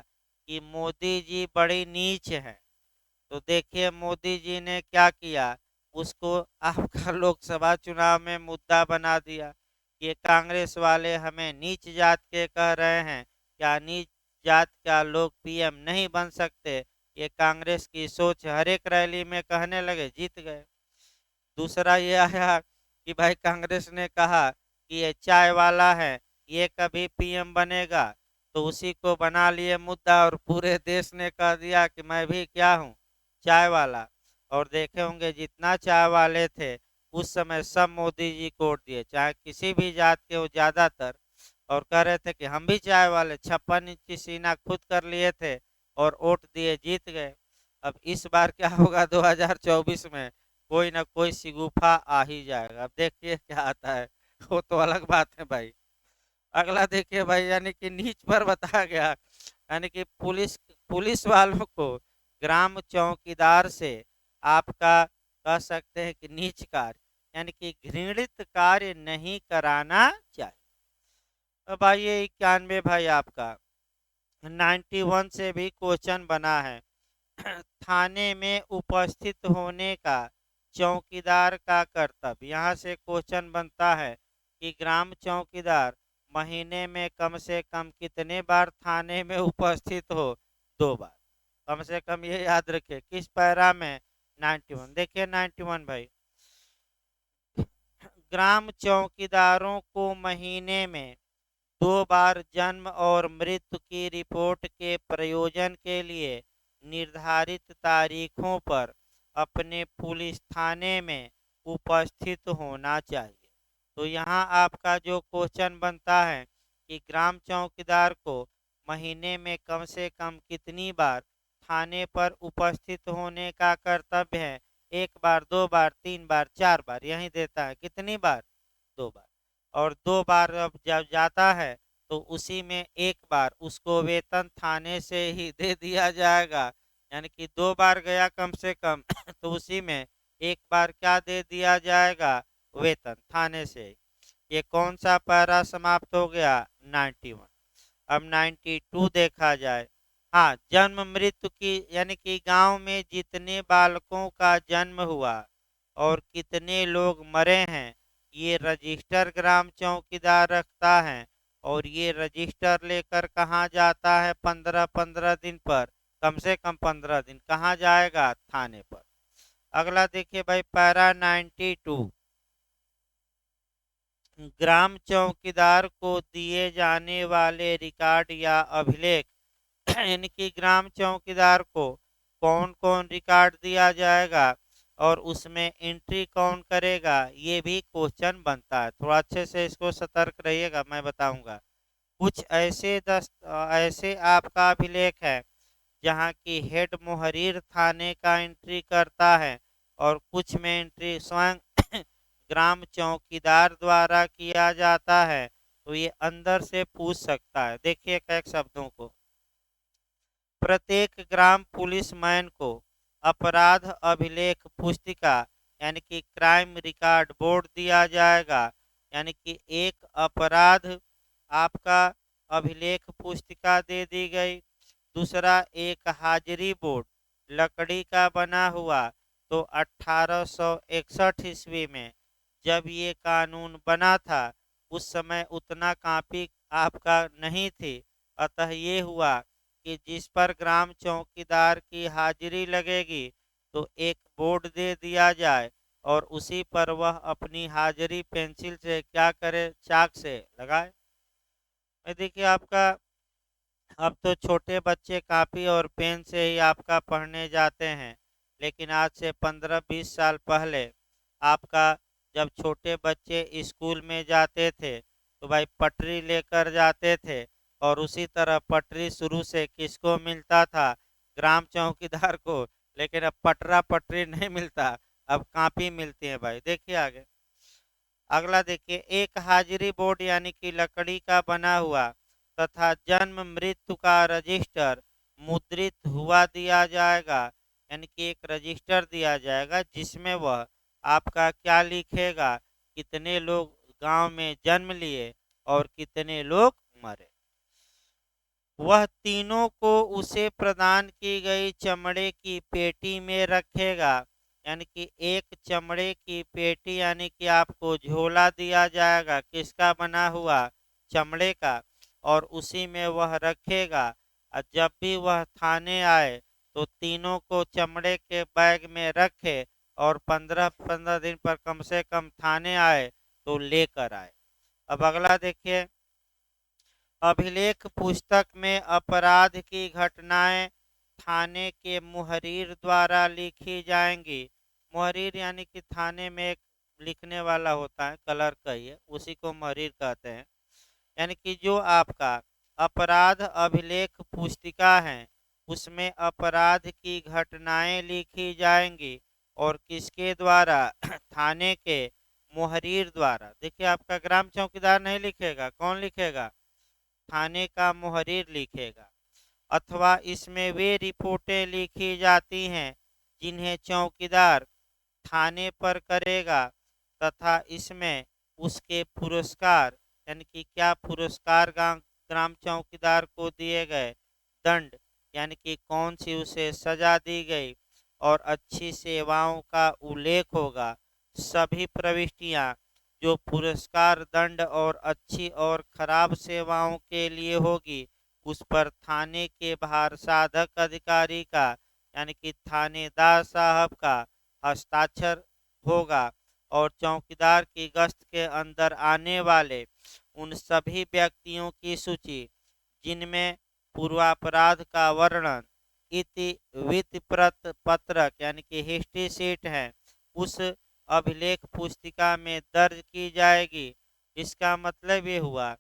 कि मोदी जी बड़ी नीच है। तो देखिए मोदी जी ने क्या किया, उसको आपका लोकसभा चुनाव में मुद्दा बना दिया। ये कांग्रेस वाले हमें नीच जात के कह रहे हैं, क्या नीच जात का लोग पीएम नहीं बन सकते? ये कांग्रेस की सोच। हर एक रैली में कहने लगे, जीत गए। दूसरा ये आया कि भाई कांग्रेस ने कहा कि ये चाय वाला है, ये कभी पीएम बनेगा, तो उसी को बना लिए मुद्दा और पूरे देश ने कह दिया कि मैं भी क्या हूँ, चाय वाला। और देखे होंगे जितना चाय वाले थे उस समय सब मोदी जी को वोट दिए, चाहे किसी भी जात के हो ज़्यादातर, और कह रहे थे कि हम भी चाय वाले, 56 इंची सीना खुद कर लिए थे और वोट दिए, जीत गए। अब इस बार क्या होगा 2024 में? कोई ना कोई सिगुफा आ ही जाएगा। अब देखिए क्या आता है, वो तो अलग बात है भाई। अगला देखिए भाई, यानी कि नीच पर बताया गया, यानी कि पुलिस पुलिस वालों को ग्राम चौकीदार से आपका कह सकते हैं कि नीच कार्य यानी कि घृणित कार्य नहीं कराना चाहिए। अब आइए 91 भाई, आपका 91 से भी क्वेश्चन बना है। थाने में उपस्थित होने का चौकीदार का कर्तव्य। यहाँ से क्वेश्चन बनता है कि ग्राम चौकीदार महीने में कम से कम कितने बार थाने में उपस्थित हो? 2 बार। कम से कम ये याद रखिए। किस पैरा में? 91। देखिए 91 भाई, ग्राम चौकीदारों को महीने में 2 बार जन्म और मृत्यु की रिपोर्ट के प्रयोजन के लिए निर्धारित तारीखों पर अपने पुलिस थाने में उपस्थित होना चाहिए। तो यहाँ आपका जो क्वेश्चन बनता है कि ग्राम चौकीदार को महीने में कम से कम कितनी बार थाने पर उपस्थित होने का कर्तव्य है? 1 बार, 2 बार, 3 बार, 4 बार, यही देता है। कितनी बार? 2 बार। और 2 बार अब जब जाता है तो उसी में 1 बार उसको वेतन थाने से ही दे दिया जाएगा। यानी कि 2 बार गया कम से कम तो उसी में 1 बार क्या दे दिया जाएगा? वेतन थाने से। ये कौन सा पैरा समाप्त हो गया? 91। अब 92 देखा जाए। हाँ, जन्म मृत्यु की, यानी कि गांव में जितने बालकों का जन्म हुआ और कितने लोग मरे हैं, ये रजिस्टर ग्राम चौकीदार रखता है। और ये रजिस्टर लेकर कहाँ जाता है? 15-15 दिन पर, कम से कम 15 दिन कहाँ जाएगा? थाने पर। अगला देखिए भाई, पैरा 92, ग्राम चौकीदार को दिए जाने वाले रिकॉर्ड या अभिलेख। यानी कि ग्राम चौकीदार को कौन कौन रिकॉर्ड दिया जाएगा और उसमें एंट्री कौन करेगा, ये भी क्वेश्चन बनता है। थोड़ा अच्छे से इसको सतर्क रहिएगा, मैं बताऊंगा। कुछ ऐसे आपका अभिलेख है जहाँ की हेड मुहर्रीर थाने का एंट्री करता है और कुछ में एंट्री स्वयं ग्राम चौकीदार द्वारा किया जाता है। तो ये अंदर से पूछ सकता है। देखिए कई शब्दों को। प्रत्येक ग्राम पुलिस मैन को अपराध अभिलेख पुस्तिका यानी कि क्राइम रिकॉर्ड बोर्ड दिया जाएगा। यानी कि एक अपराध आपका अभिलेख पुस्तिका दे दी गई। दूसरा, एक हाजिरी बोर्ड लकड़ी का बना हुआ। तो 1861 ईस्वी में जब ये कानून बना था, उस समय उतना कापी आपका नहीं थी। अतः ये हुआ कि जिस पर ग्राम चौकीदार की हाजिरी लगेगी तो एक बोर्ड दे दिया जाए और उसी पर वह अपनी हाजिरी पेंसिल से क्या करे? चाक से लगाए। देखिए आपका, अब तो छोटे बच्चे कापी और पेन से ही आपका पढ़ने जाते हैं। लेकिन आज से 15-20 साल पहले आपका जब छोटे बच्चे स्कूल में जाते थे तो भाई पटरी लेकर जाते थे। और उसी तरह पटरी शुरू से किसको मिलता था? ग्राम चौकीदार को। लेकिन अब पटरा पटरी नहीं मिलता, अब कापी मिलती है भाई। देखिए आगे। अगला देखिए, एक हाजिरी बोर्ड यानी कि लकड़ी का बना हुआ तथा जन्म मृत्यु का रजिस्टर मुद्रित हुआ दिया जाएगा। यानी कि एक रजिस्टर दिया जाएगा जिसमें वह आपका क्या लिखेगा? कितने लोग गांव में जन्म लिए और कितने लोग मरे। वह तीनों को उसे प्रदान की गई चमड़े की पेटी में रखेगा। यानी कि एक चमड़े की पेटी, यानी कि आपको झोला दिया जाएगा किसका बना हुआ? चमड़े का। और उसी में वह रखेगा। और जब भी वह थाने आए तो तीनों को चमड़े के बैग में रखे और 15-15 दिन पर कम से कम थाने आए तो लेकर आए। अब अगला देखिए, अभिलेख पुस्तक में अपराध की घटनाएं थाने के मुहर्रीर द्वारा लिखी जाएंगी। मुहर्रीर यानी कि थाने में एक लिखने वाला होता है, क्लर्क ही है, उसी को मुहर्रीर कहते हैं। यानी कि जो आपका अपराध अभिलेख पुस्तिका है उसमें अपराध की घटनाएं लिखी जाएंगी और किसके द्वारा थाने के मुहरीर द्वारा। देखिए आपका ग्राम चौकीदार नहीं लिखेगा, कौन लिखेगा? थाने का मुहरीर लिखेगा। अथवा इसमें वे रिपोर्टें लिखी जाती हैं जिन्हें चौकीदार थाने पर करेगा तथा इसमें उसके पुरस्कार यानी कि क्या पुरस्कार ग्राम चौकीदार को दिए गए, दंड यानी कि कौन सी उसे सजा दी गई और अच्छी सेवाओं का उल्लेख होगा। सभी प्रविष्टियां जो पुरस्कार, दंड और अच्छी और खराब सेवाओं के लिए होगी उस पर थाने के भार साधक अधिकारी का यानी कि थानेदार साहब का हस्ताक्षर होगा और चौकीदार की गश्त के अंदर आने वाले उन सभी व्यक्तियों की सूची जिनमें पूर्वापराध का वर्णन इति वित्त पत्रक यानी कि हिस्ट्री शीट है उस अभिलेख पुस्तिका में दर्ज की जाएगी। इसका मतलब ये हुआ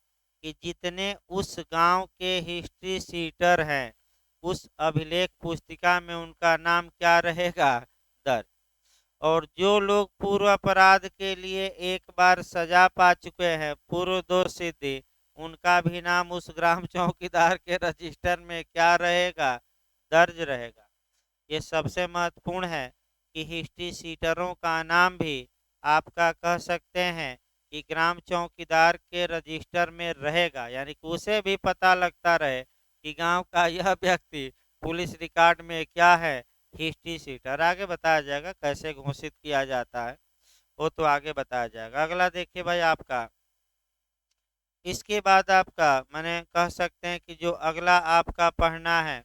कि जितने उस गांव के हिस्ट्री शीटर हैं उस अभिलेख पुस्तिका में उनका नाम क्या रहेगा? दर्ज। और जो लोग पूर्व अपराध के लिए एक बार सजा पा चुके हैं, पूर्व दोष सिद्धि, उनका भी नाम उस ग्राम चौकीदार के रजिस्टर में क्या रहेगा? दर्ज रहेगा। ये सबसे महत्वपूर्ण है कि हिस्ट्री शीटरों का नाम भी आपका कह सकते हैं कि ग्राम चौकीदार के रजिस्टर में रहेगा, यानी कि उसे भी पता लगता रहे कि गांव का यह व्यक्ति पुलिस रिकॉर्ड में क्या है? History sheeter. आगे बताया जाएगा कैसे घोषित किया जाता है, वो तो आगे बताया जाएगा। अगला देखिए भाई आपका, इसके बाद आपका मैंने कह सकते हैं कि जो अगला आपका पढ़ना है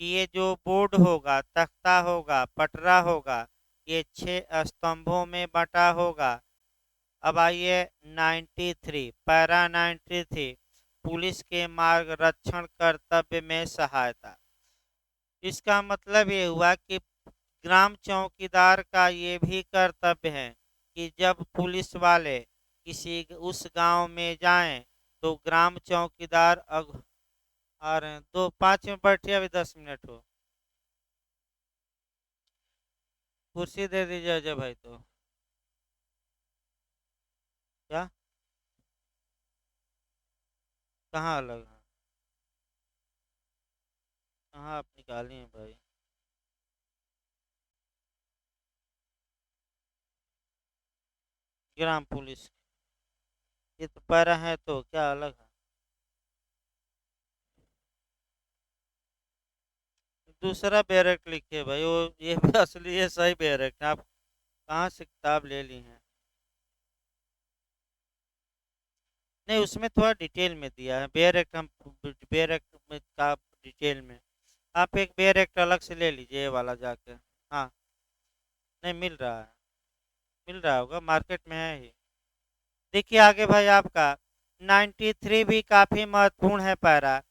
कि ये जो बोर्ड होगा, तख्ता होगा, पटरा होगा, ये 6 स्तंभों में बटा होगा। अब आइए 93 पैरा 93 पुलिस के मार्गरक्षण कर्तव्य में सहायता। इसका मतलब ये हुआ कि ग्राम चौकीदार का ये भी कर्तव्य है कि जब पुलिस वाले किसी उस गांव में जाएं तो ग्राम चौकीदार आ रहे हैं, 2 5 मिनट बैठिए, अभी 10 मिनट हो। कुर्सी दे दीजिए अजय भाई। तो क्या, कहाँ अलग है? कहाँ आप निकाली हैं भाई? ग्राम पुलिस, ये तो पैरा है तो क्या अलग है? दूसरा बैरक लिखिए भाई, वो ये भी असली है, सही बैरक है। आप कहाँ से किताब ले ली हैं? नहीं, उसमें थोड़ा डिटेल में दिया है बैरक, हम बैरक में का डिटेल में। आप एक बैरक अलग से ले लीजिए, ये वाला जाके। हाँ, नहीं मिल रहा है, मिल रहा होगा, मार्केट में है ही। देखिए आगे भाई आपका 93 भी काफी महत्वपूर्ण है पैरा,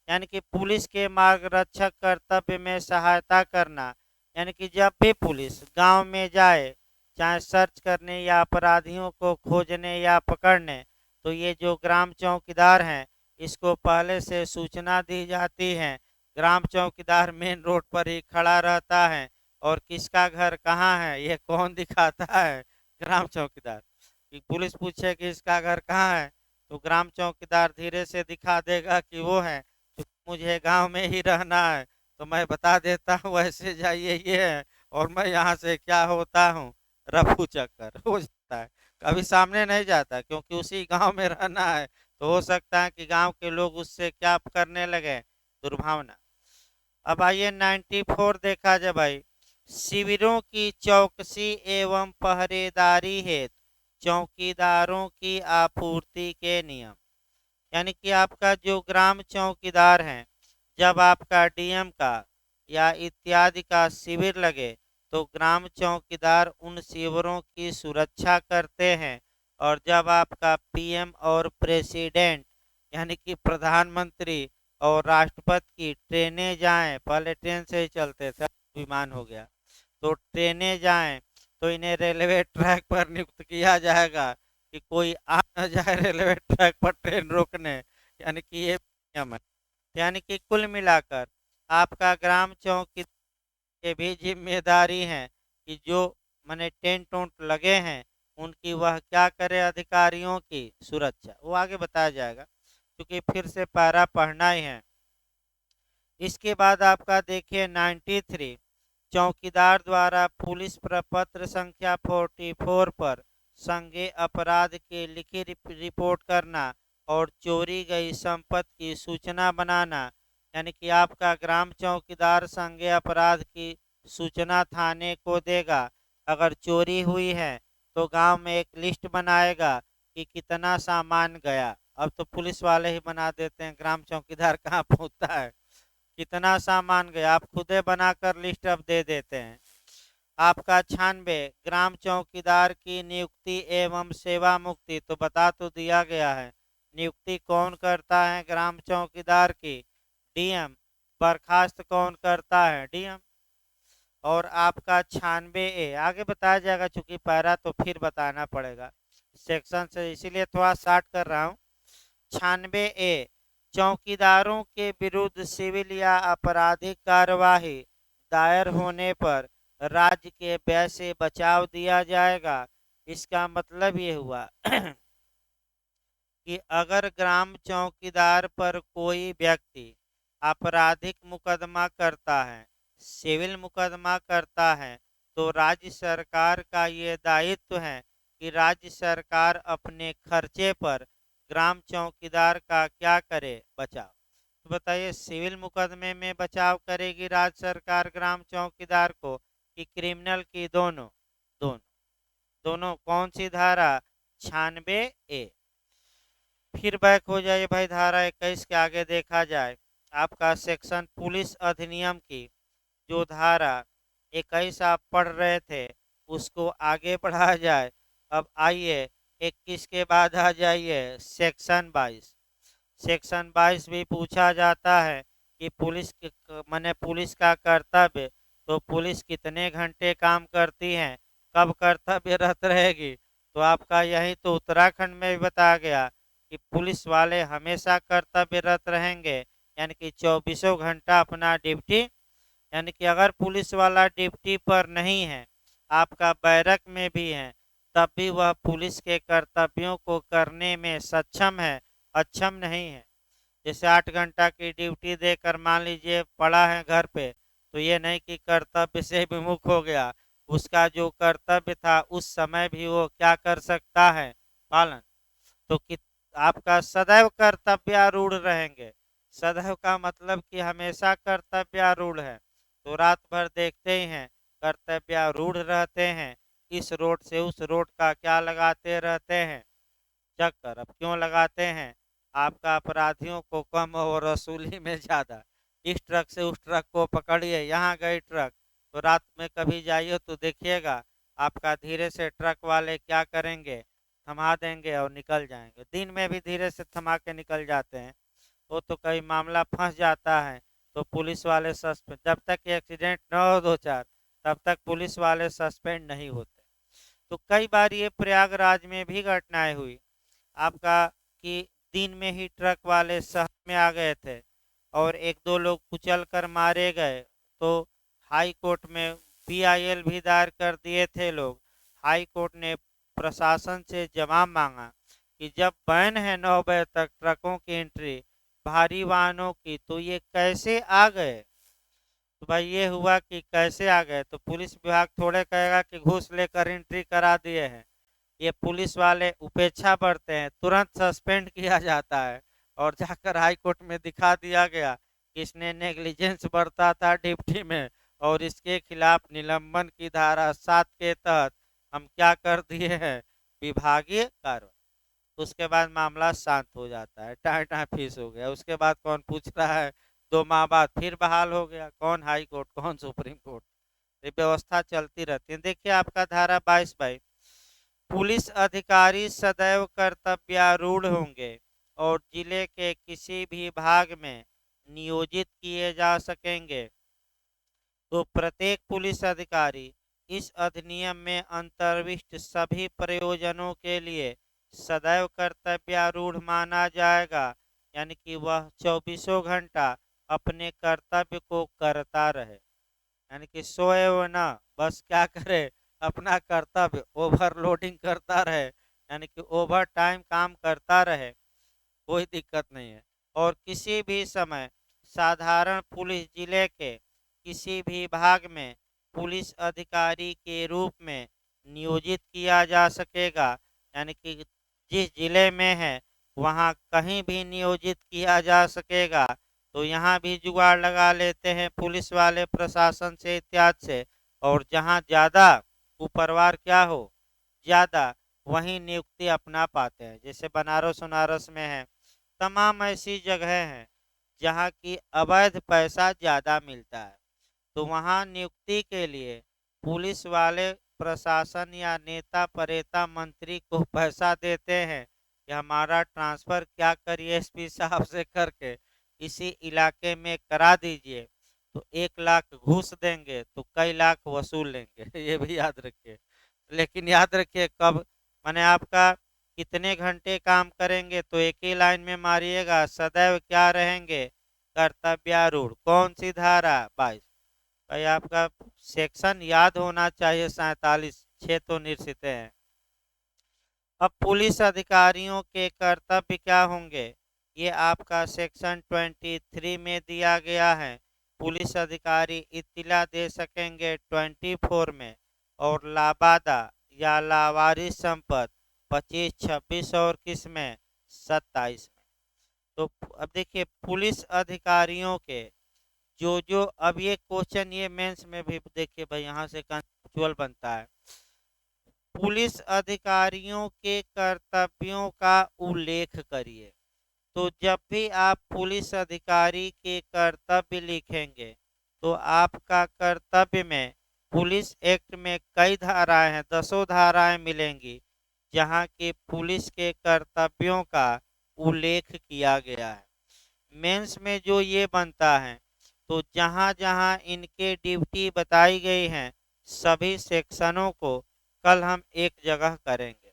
यानी कि पुलिस के मार्गरक्षक कर्तव्य में सहायता करना। यानी कि जब भी पुलिस गांव में जाए, चाहे सर्च करने या अपराधियों को खोजने या पकड़ने, तो ये जो ग्राम चौकीदार हैं इसको पहले से सूचना दी जाती है। ग्राम चौकीदार मेन रोड पर ही खड़ा रहता है और किसका घर कहाँ है ये कौन दिखाता है? ग्राम चौकीदार। कि पुलिस पूछे कि इसका घर कहाँ है तो ग्राम चौकीदार धीरे से दिखा देगा कि वो है। मुझे गांव में ही रहना है तो मैं बता देता हूँ ऐसे जाइए ये है, और मैं यहाँ से क्या होता हूँ, रफू चक्कर हो जाता है। कभी सामने नहीं जाता क्योंकि उसी गांव में रहना है, तो हो सकता है कि गांव के लोग उससे क्या करने लगे, दुर्भावना। अब आइए 94 देखा जाए भाई, शिविरों की चौकसी एवं पहरेदारी हेतु चौकीदारों की आपूर्ति के नियम। यानी कि आपका जो ग्राम चौकीदार हैं, जब आपका डीएम का या इत्यादि का शिविर लगे तो ग्राम चौकीदार उन शिविरों की सुरक्षा करते हैं। और जब आपका पीएम और प्रेसिडेंट यानी कि प्रधानमंत्री और राष्ट्रपति की ट्रेनें जाएं, पहले ट्रेन से ही चलते थे, विमान हो गया, तो ट्रेनें जाएं तो इन्हें रेलवे ट्रैक पर नियुक्त किया जाएगा कि कोई आ न जाए रेलवे ट्रैक पर ट्रेन रोकने। यानी कि ये नियम है। यानी कि कुल मिलाकर आपका ग्राम चौकी की भी जिम्मेदारी है कि जो माने टेंट ओंट लगे हैं उनकी वह क्या करे, अधिकारियों की सुरक्षा। वो आगे बताया जाएगा क्योंकि फिर से पैरा पढ़ना ही है। इसके बाद आपका देखिए 93, चौकीदार द्वारा पुलिस प्रपत्र संख्या 44 पर संज्ञेय अपराध की लिखित रिपोर्ट करना और चोरी गई संपत्ति की सूचना बनाना। यानी कि आपका ग्राम चौकीदार संज्ञेय अपराध की सूचना थाने को देगा। अगर चोरी हुई है तो गांव में एक लिस्ट बनाएगा कि कितना सामान गया। अब तो पुलिस वाले ही बना देते हैं, ग्राम चौकीदार कहाँ पहुंचता है। कितना सामान गया आप खुदे बनाकर लिस्ट अब दे देते हैं। आपका 96, ग्राम चौकीदार की नियुक्ति एवं सेवा मुक्ति। तो बता तो दिया गया है, नियुक्ति कौन करता है ग्राम चौकीदार की, डीएम। बर्खास्त कौन करता है, डीएम। और आपका 96A आगे बताया जाएगा, चूंकि पैरा तो फिर बताना पड़ेगा सेक्शन से, इसीलिए थोड़ा शार्ट कर रहा हूँ। 96A, चौकीदारों के विरुद्ध सिविल या आपराधिक कार्यवाही दायर होने पर राज्य के व्यय से बचाव दिया जाएगा। इसका मतलब ये हुआ कि अगर ग्राम चौकीदार पर कोई व्यक्ति आपराधिक मुकदमा करता है, सिविल मुकदमा करता है, तो राज्य सरकार का ये दायित्व है कि राज्य सरकार अपने खर्चे पर ग्राम चौकीदार का क्या करे, बचाव। तो बताइए, सिविल मुकदमे में बचाव करेगी राज्य सरकार ग्राम चौकीदार को कि क्रिमिनल की, दोनों दोनों दोनों। कौन सी धारा, 96A। फिर बैक हो जाइए भाई धारा 21 के आगे देखा जाए, आपका सेक्शन पुलिस अधिनियम की जो धारा 21 आप पढ़ रहे थे उसको आगे बढ़ाया जाए। अब आइए 21 के बाद आ जाइए सेक्शन 22। सेक्शन 22 भी पूछा जाता है कि पुलिस माने पुलिस का कर्तव्य, तो पुलिस कितने घंटे काम करती है, कब कर्तव्यरत रहेगी। तो आपका यही तो उत्तराखंड में भी बताया गया कि पुलिस वाले हमेशा कर्तव्यरत रहेंगे, यानी कि 24 घंटा अपना ड्यूटी। यानी कि अगर पुलिस वाला ड्यूटी पर नहीं है, आपका बैरक में भी है, तब भी वह पुलिस के कर्तव्यों को करने में सक्षम है, अक्षम नहीं है। जैसे 8 घंटा की ड्यूटी देकर मान लीजिए पड़ा है घर पे, तो ये नहीं कि कर्तव्य से विमुख हो गया, उसका जो कर्तव्य था उस समय भी वो क्या कर सकता है, पालन। तो कि आपका सदैव कर्तव्यारूढ़ रहेंगे। सदैव का मतलब कि हमेशा कर्तव्यारूढ़ है, तो रात भर देखते ही हैं कर्तव्यारूढ़ रहते हैं, इस रोड से उस रोड का क्या लगाते रहते हैं, चक्कर। अब क्यों लगाते हैं, आपका अपराधियों को कम और वसूली में ज़्यादा। इस ट्रक से उस ट्रक को पकड़िए, यहाँ गई ट्रक, तो रात में कभी जाइए तो देखिएगा आपका धीरे से ट्रक वाले क्या करेंगे, थमा देंगे और निकल जाएंगे। दिन में भी धीरे से थमा के निकल जाते हैं, वो तो कई मामला फंस जाता है तो पुलिस वाले सस्पेंड, जब तक एक्सीडेंट न हो दो चार तब तक पुलिस वाले सस्पेंड नहीं होते। तो कई बार ये प्रयागराज में भी घटनाएं हुई आपका कि दिन में ही ट्रक वाले शहर में आ गए थे और एक दो लोग कुचल कर मारे गए, तो हाई कोर्ट में पीआईएल भी दायर कर दिए थे लोग। हाई कोर्ट ने प्रशासन से जवाब मांगा कि जब बैन है 9 बजे तक ट्रकों की एंट्री भारी वाहनों की, तो ये कैसे आ गए। तो भाई ये हुआ कि कैसे आ गए, तो पुलिस विभाग थोड़े कहेगा कि घूस लेकर एंट्री करा दिए हैं। ये पुलिस वाले उपेक्षा बरते हैं, तुरंत सस्पेंड किया जाता है और जाकर हाई कोर्ट में दिखा दिया गया कि इसने नेग्लिजेंस बरता था ड्यूटी में और इसके खिलाफ निलंबन की धारा 7 के तहत हम क्या कर दिए हैं, विभागीय कार्रवाई। उसके बाद मामला शांत हो जाता है, टाँ टाँ फीस हो गया। उसके बाद कौन पूछ रहा है, 2 माह बाद फिर बहाल हो गया, कौन हाई कोर्ट कौन सुप्रीम कोर्ट। ये व्यवस्था चलती रहती है। देखिए आपका धारा 22 पुलिस अधिकारी सदैव कर्तव्यारूढ़ होंगे और जिले के किसी भी भाग में नियोजित किए जा सकेंगे। तो प्रत्येक पुलिस अधिकारी इस अधिनियम में अंतर्विष्ट सभी प्रयोजनों के लिए सदैव कर्तव्यारूढ़ माना जाएगा, यानी कि वह 24 घंटा अपने कर्तव्य को करता रहे, यानी कि सोए वो ना, बस क्या करे, अपना कर्तव्य ओवरलोडिंग करता रहे, यानी कि ओवर टाइम काम करता रहे, कोई दिक्कत नहीं है। और किसी भी समय साधारण पुलिस जिले के किसी भी भाग में पुलिस अधिकारी के रूप में नियोजित किया जा सकेगा, यानी कि जिस जिले में है वहाँ कहीं भी नियोजित किया जा सकेगा। तो यहाँ भी जुगाड़ लगा लेते हैं पुलिस वाले प्रशासन से इत्यादि से, और जहाँ ज़्यादा ऊपरवार क्या हो, ज़्यादा, वहीं नियुक्ति अपना पाते हैं। जैसे बनारस वनारस में है, तमाम ऐसी जगह हैं जहाँ की अवैध पैसा ज़्यादा मिलता है, तो वहाँ नियुक्ति के लिए पुलिस वाले प्रशासन या नेता परेता मंत्री को पैसा देते हैं कि हमारा ट्रांसफ़र क्या करिए एसपी साहब से करके इसी इलाके में करा दीजिए, तो 1 लाख घूस देंगे तो कई लाख वसूल लेंगे। ये भी याद रखिए। लेकिन याद रखिए कब, माने आपका कितने घंटे काम करेंगे तो एक ही लाइन में मारिएगा, सदैव क्या रहेंगे, कर्तव्यारूढ़। कौन सी धारा, 22। भाई आपका सेक्शन याद होना चाहिए, 47 6 तो निश्चित है। अब पुलिस अधिकारियों के कर्तव्य क्या होंगे, ये आपका सेक्शन 23 में दिया गया है। पुलिस अधिकारी इत्तिला दे सकेंगे 24 में, और लाबादा या लावारिस संपत्ति 25 26 और किस में, 27 में। तो अब देखिए पुलिस अधिकारियों के जो अब ये क्वेश्चन ये मेंस में भी देखिए भाई यहाँ से कंसेप्चुअल बनता है। पुलिस अधिकारियों के कर्तव्यों का उल्लेख करिए। तो जब भी आप पुलिस अधिकारी के कर्तव्य लिखेंगे तो आपका कर्तव्य में पुलिस एक्ट में कई धाराएं हैं, 10 धाराएं मिलेंगी जहां के पुलिस के कर्तव्यों का उल्लेख किया गया है। मेंस में जो ये बनता है, तो जहां जहां इनके ड्यूटी बताई गई हैं सभी सेक्शनों को कल हम एक जगह करेंगे।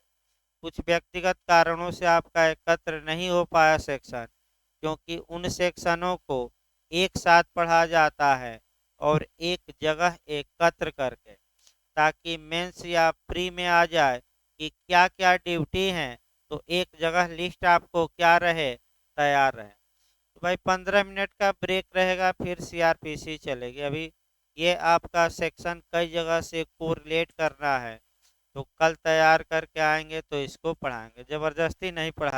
कुछ व्यक्तिगत कारणों से आपका एकत्र नहीं हो पाया सेक्शन, क्योंकि उन सेक्शनों को एक साथ पढ़ा जाता है और एक जगह एकत्र करके, ताकि मेंस या प्री में आ जाए कि क्या क्या ड्यूटी हैं, तो एक जगह लिस्ट आपको क्या रहे, तैयार रहे। तो भाई 15 मिनट का ब्रेक रहेगा, फिर सीआरपीसी चलेगी। अभी ये आपका सेक्शन कई जगह से कोरिलेट करना है, तो कल तैयार करके आएंगे तो इसको पढ़ाएंगे, ज़बरदस्ती नहीं पढ़ा